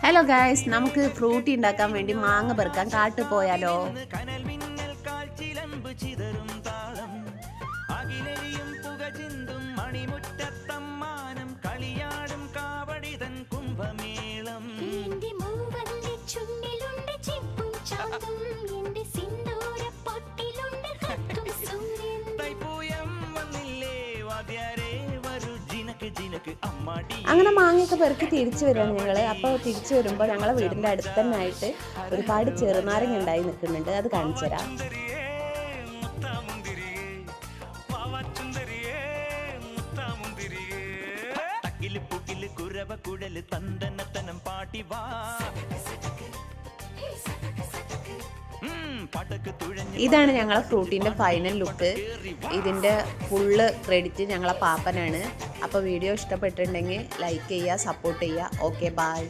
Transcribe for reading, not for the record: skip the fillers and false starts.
Hello guys, നമുക്ക് Frooti ഉണ്ടാക്കാൻ വേണ്ടി മാങ്ങ പെറുക്കാൻ കാട്ടു പോയാലോ? അങ്ങനെ മാങ്ങയൊക്കെ പെറുക്കി തിരിച്ചു വരികയാണ് ഞങ്ങൾ. അപ്പോൾ തിരിച്ചു വരുമ്പോൾ ഞങ്ങളെ വീടിൻ്റെ അടുത്ത് തന്നെ ആയിട്ട് ഒരുപാട് ചെറുനാരങ്ങ ഉണ്ടായി നിൽക്കുന്നുണ്ട്. അത് കാണിച്ചു തരാം. ഇതാണ് ഞങ്ങളെ ഫ്രൂട്ടിൻ്റെ ഫൈനൽ ലുക്ക്. ഇതിൻ്റെ ഫുള്ള് ക്രെഡിറ്റ് ഞങ്ങളെ പാപ്പനാണ്. അപ്പോൾ വീഡിയോ ഇഷ്ടപ്പെട്ടിട്ടുണ്ടെങ്കിൽ ലൈക്ക് ചെയ്യുക, സപ്പോർട്ട് ചെയ്യുക. Okay, by.